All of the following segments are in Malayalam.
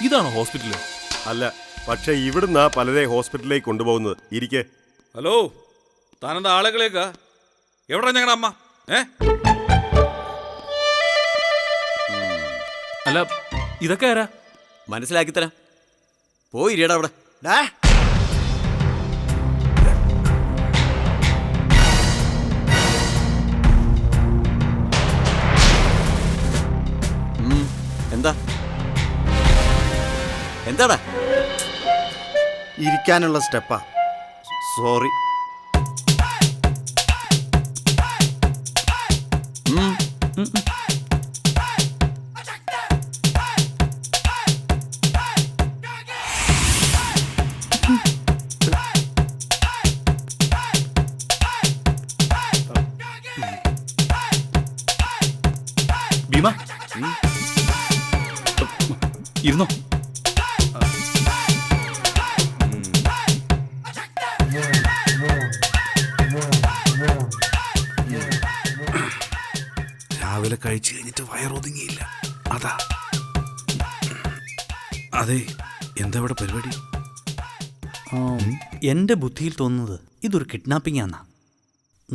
ഇതാണോ ഹോസ്പിറ്റല്? അല്ല, പക്ഷെ ഇവിടുന്ന് പലരെ ഹോസ്പിറ്റലിലേക്ക് കൊണ്ടുപോകുന്നത്. ഇരിക്കെ. ഹലോ, താനെന്താ ആളുകളേക്കാ? എവിടാ ഞങ്ങളുടെ അമ്മ? അല്ല, ഇതൊക്കെ ആരാ? മനസ്സിലാക്കി തരാം. പോയിരിയടാ അവിടെ. എന്താ എന്താടാ? ഇരിക്കാനുള്ള സ്റ്റെപ്പാ. സോറി. ഭീമ, ഇരുന്നോ. രാവിലെ കഴിച്ചു കഴിഞ്ഞിട്ട് വയറൊതുങ്ങിയില്ല, അതാ. അതെ, എന്താ ഇവിടെ പരിപാടി? എൻ്റെ ബുദ്ധിയിൽ തോന്നുന്നത് ഇതൊരു കിഡ്നാപ്പിംഗ് ആണെന്നാ.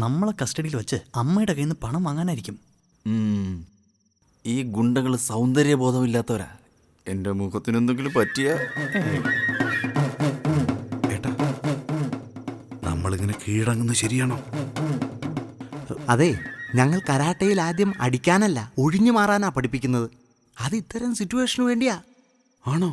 നമ്മളെ കസ്റ്റഡിയിൽ വെച്ച് അമ്മയുടെ കയ്യിൽ നിന്ന് പണം വാങ്ങാനായിരിക്കും. ഈ ഗുണ്ടകൾ സൗന്ദര്യബോധമില്ലാത്തവരാ. എൻ്റെ മുഖത്തിന് എന്തെങ്കിലും പറ്റിയ ഏട്ടാ, നമ്മളിങ്ങനെ കീഴടങ്ങുന്നത് ശരിയാണോ? അതെ, ഞങ്ങൾ കരാട്ടയിൽ ആദ്യം അടിക്കാനല്ല ഒഴിഞ്ഞു മാറാനാ പഠിപ്പിക്കുന്നത്. അത് ഇത്തരം സിറ്റുവേഷന് വേണ്ടിയാ. ആണോ?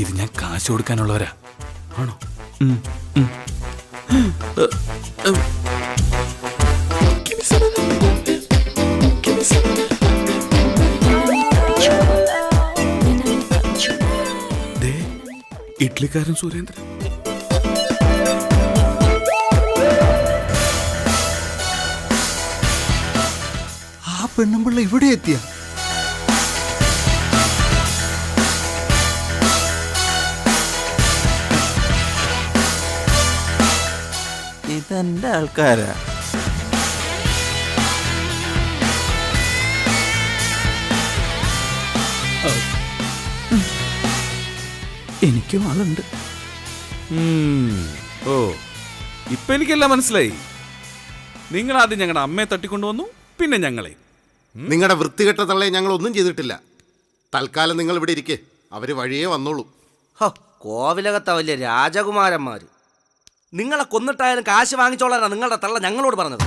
ഇത് ഞാൻ കാശ് കൊടുക്കാനുള്ളവരാ. ആണോ? ദേ, ഇഡ്ലിക്കാരൻ സുരേന്ദ്രൻ. ആ പെണ്ണുമ്പിള്ള ഇവിടെ എത്തിയ. ഇതെന്റെ ആൾക്കാരാ. എനിക്കും ആളുണ്ട്. ഓ, ഇപ്പൊ എനിക്കെല്ലാം മനസ്സിലായി. നിങ്ങൾ ആദ്യം ഞങ്ങളുടെ അമ്മയെ തട്ടിക്കൊണ്ടുവന്നു, പിന്നെ ഞങ്ങളെ. നിങ്ങളുടെ വൃത്തികെട്ട തള്ളെ ഞങ്ങൾ ഒന്നും ചെയ്തിട്ടില്ല. തൽക്കാലം നിങ്ങൾ ഇവിടെ ഇരിക്കേ, അവര് വഴിയേ വന്നോളൂ. കോവിലകത്ത വലിയ രാജകുമാരന്മാര്. നിങ്ങളെ കൊന്നിട്ടായാലും കാശ് വാങ്ങിച്ചോളാനാ നിങ്ങളുടെ തള്ള ഞങ്ങളോട് പറഞ്ഞത്.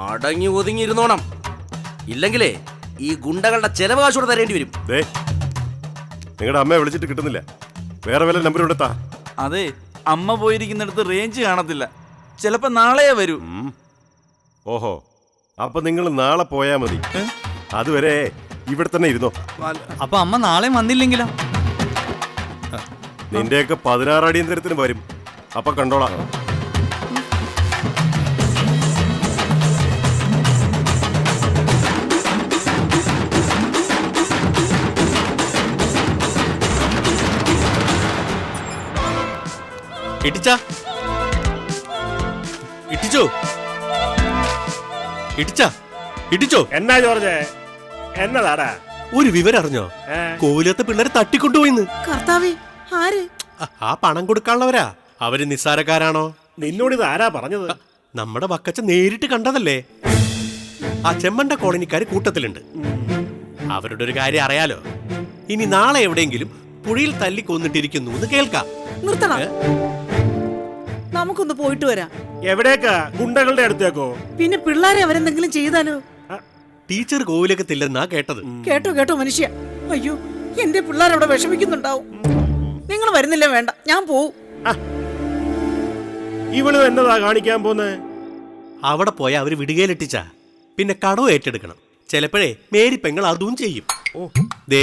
അടങ്ങി ഒതുങ്ങിയിരുന്നോണം, ഇല്ലെങ്കിലേ ഈ ഗുണ്ടകളുടെ ചെലവ് കാശൂടെ തരേണ്ടി വരും. നിങ്ങളുടെ അമ്മയെ വിളിച്ചിട്ട് കിട്ടുന്നില്ല. വേറെ വല്ല നമ്പർ എടുത്താ? അതെ, അമ്മ പോയിരിക്കുന്നിടത്ത് റേഞ്ച് കാണത്തില്ല. ചിലപ്പോ നാളെയേ വരൂ. ഓഹോ, അപ്പൊ നിങ്ങൾ നാളെ പോയാ മതി. അതുവരെ ഇവിടെ തന്നെ ഇരുന്നോ. അപ്പൊ അമ്മ നാളെ വന്നില്ലെങ്കിലോ? നിന്റെയൊക്കെ 16 അടിയന്തരത്തിന് വരും. അപ്പൊ കണ്ടോളാം. ഇട്ടിച്ചോ ഇട്ടിച്ചോ. എന്നാ ജോർജ്, എന്നതാടാ? ഒരു വിവരം അറിഞ്ഞോ? കോവിലത്തെ പിള്ളേരെ തട്ടിക്കൊണ്ടുപോയിന്ന്. കർത്താവേ, ആര്? ആ പണം കൊടുക്കാനുള്ളവരാ. അവര് നിസ്സാരക്കാരാണോ? നിന്നോട് ഇത് ആരാ പറഞ്ഞത്? നമ്മുടെ വക്കച്ച നേരിട്ട് കണ്ടതല്ലേ. ആ ചെമ്മണ്ട കോളനിക്കാര് കൂട്ടത്തിലുണ്ട്. അവരുടെ ഒരു കാര്യം അറിയാലോ. ഇനി നാളെ എവിടെയെങ്കിലും പുഴയിൽ തല്ലി കൊന്നിട്ടിരിക്കുന്നു എന്ന് കേൾക്കാം. നിർത്തണം, നമുക്കൊന്ന് പോയിട്ട് വരാം. എവിടേക്കാ? ഗുണ്ടകളുടെ അടുത്തേക്കോ? പിന്നെ പിള്ളേരെ അവരെന്തെങ്കിലും ചെയ്താലോ? ടീച്ചർ കോവിലകത്തില്ലെന്നാ കേട്ടത്. കേട്ടോ മനുഷ്യ. അയ്യോ, എന്റെ പിള്ളേരവിടെ വിഷമിക്കുന്നുണ്ടാവും. നിങ്ങൾ വരുന്നില്ല, വേണ്ട, ഞാൻ പോവും. ഇവള് എന്നതാ കാണിക്കാൻ പോന്നെ? അവിടെ പോയാ അവര് വിടുകയിലിട്ടിച്ചാ പിന്നെ കടവും ഏറ്റെടുക്കണം. ചിലപ്പോഴേ മേരി പെങ്ങൾ അതും ചെയ്യും. ദേ,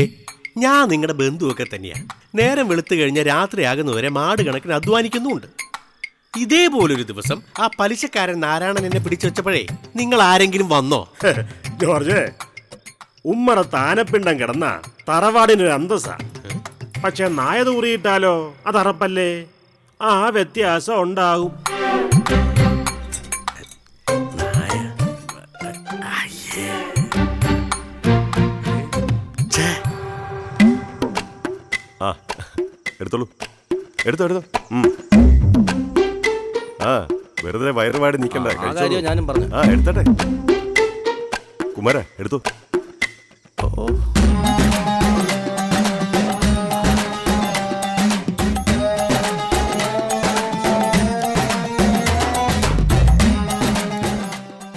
ഞാൻ നിങ്ങളുടെ ബന്ധുവൊക്കെ തന്നെയാ. നേരം വെളുത്തു കഴിഞ്ഞ രാത്രിയാകുന്നവരെ മാട് കണക്കിന് അധ്വാനിക്കുന്നുമുണ്ട്. ഇതേപോലൊരു ദിവസം ആ പലിശക്കാരൻ നാരായണൻ എന്നെ പിടിച്ചു വെച്ചപ്പോഴേ നിങ്ങൾ ആരെങ്കിലും വന്നോ? ജോർജ്, ഉമ്മറ താനപ്പിണ്ടം കിടന്ന തറവാടിനൊരു അന്തസ്സാ. പക്ഷെ നായ തൂറിയിട്ടാലോ അത് അറപ്പല്ലേ? ആ വ്യത്യാസം ഉണ്ടാകും. ആ എടുത്തോളൂ, എടുത്തോ എടുത്തോ. ആ വെറുതെ വയറുപാട് നിൽക്കണ്ട, ആ കാര്യം ഞാനും പറഞ്ഞു. ആ എടുത്തട്ടെ. കുമാര എടുത്തോ.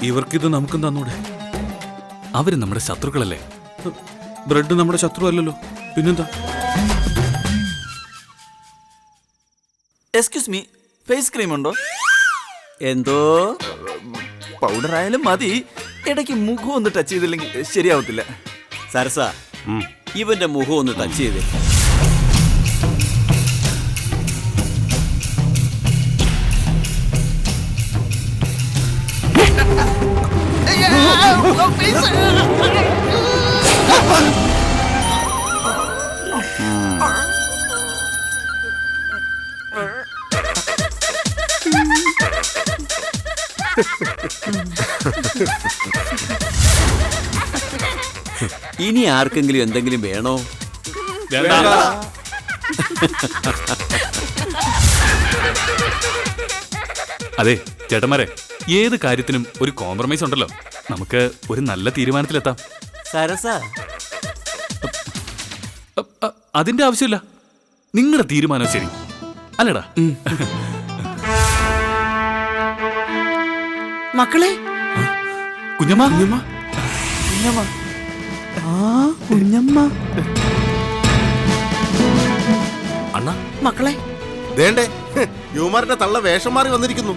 ഇവർക്കിത് നമുക്കും തന്നൂടെ? അവര് നമ്മുടെ ശത്രുക്കളല്ലേ? ബ്രെഡ് നമ്മുടെ ശത്രു അല്ലല്ലോ, പിന്നെന്താ? എക്സ്ക്യൂസ് മീ, ഫേസ് ക്രീം ഉണ്ടോ? എന്തോ പൗഡർ ആയാലും മതി. ഇടയ്ക്ക് മുഖം ഒന്ന് ടച്ച് ചെയ്തില്ലെങ്കിൽ ശരിയാവത്തില്ല. സരസ, ഇവന്റെ മുഖം ഒന്ന് ടച്ച് ചെയ്തേ. ഇനി ആർക്കെങ്കിലും എന്തെങ്കിലും വേണോ? അതെ ചേട്ടന്മാരെ, ഏത് കാര്യത്തിനും ഒരു കോംപ്രമൈസ് ഉണ്ടല്ലോ. നമുക്ക് ഒരു നല്ല തീരുമാനത്തിലെത്താം. സരസ, അതിന്റെ ആവശ്യമില്ല. നിങ്ങളുടെ തീരുമാനം ശരി അല്ലടാ? മക്കളെ, കുഞ്ഞമ്മ കുഞ്ഞമ്മ കുഞ്ഞമ്മ അണ്ണ, മക്കളെ, ദേണ്ടേ യുവമാരുടെ തള്ള വേഷം മാറി വന്നിരിക്കുന്നു.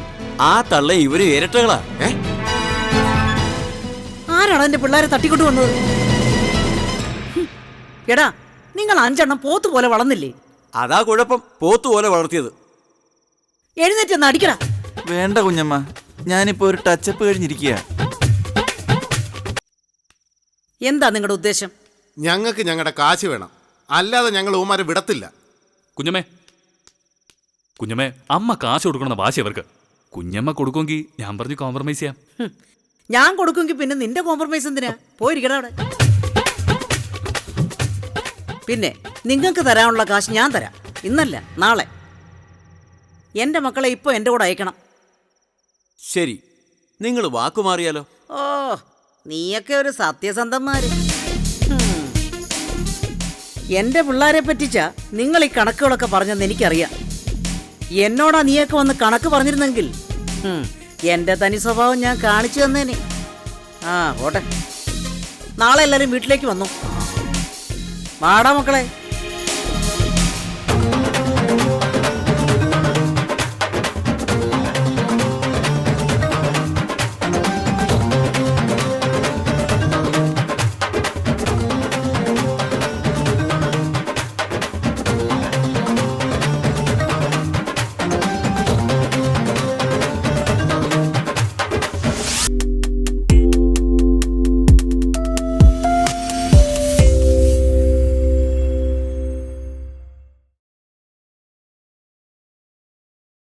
ആ തള്ള ഇവര് ഇരട്ടകളാ. ആരാണ് എന്റെ പിള്ളേരെ തട്ടിക്കൊണ്ടു വന്നത്? എടാ, നിങ്ങൾ 5 എണ്ണം പോത്ത് പോലെ വളർന്നില്ലേ? അതാ കുഴപ്പം, പോത്തുപോലെ വളർത്തിയത്. എഴുന്നേറ്റ് അടിക്കടാ. വേണ്ട കുഞ്ഞമ്മ, ഞാനിപ്പോ ഒരു ടച്ചപ്പ് കഴിഞ്ഞിരിക്കുക. എന്താ നിങ്ങളുടെ ഉദ്ദേശം? ഞങ്ങൾക്ക് ഞങ്ങളുടെ കാശ് വേണം, അല്ലാതെ ഞങ്ങൾ യുവമാരെ വിടത്തില്ല. കുഞ്ഞമ്മേ, അമ്മ കാശ് കൊടുക്കണമെന്ന വാശി അവർക്ക്. കുഞ്ഞമ്മ കൊടുക്കുമെങ്കിൽ ഞാൻ പറഞ്ഞ് കോംപ്രമൈസ് ചെയ്യാം. ഞാൻ കൊടുക്കുമെങ്കിൽ പിന്നെ നിന്റെ കോംപ്രമൈസ് എന്തിനാ? പോയിരിക്കടാ അവിടെ. പിന്നെ നിങ്ങൾക്ക് തരാനുള്ള കാശ് ഞാൻ തരാം, ഇന്നല്ല നാളെ. എൻ്റെ മക്കളെ ഇപ്പോൾ എൻ്റെ കൂടെ അയക്കണം. ശരി, നിങ്ങൾ വാക്കുമാറിയാലോ? ഓ, നീയൊക്കെ ഒരു സത്യസന്ധന്മാര്. എൻ്റെ പിള്ളേരെ പറ്റിച്ച നിങ്ങൾ ഈ കണക്കുകളൊക്കെ പറഞ്ഞെന്ന് എനിക്കറിയാം. എന്നോടാ നീയൊക്കെ വന്ന് കണക്ക് പറഞ്ഞിരുന്നെങ്കിൽ എൻ്റെ തനി സ്വഭാവം ഞാൻ കാണിച്ചു തന്നേനെ. ആ ഓട്ടെ, നാളെ എല്ലാവരും വീട്ടിലേക്ക് വന്നു. വാടാ മക്കളെ.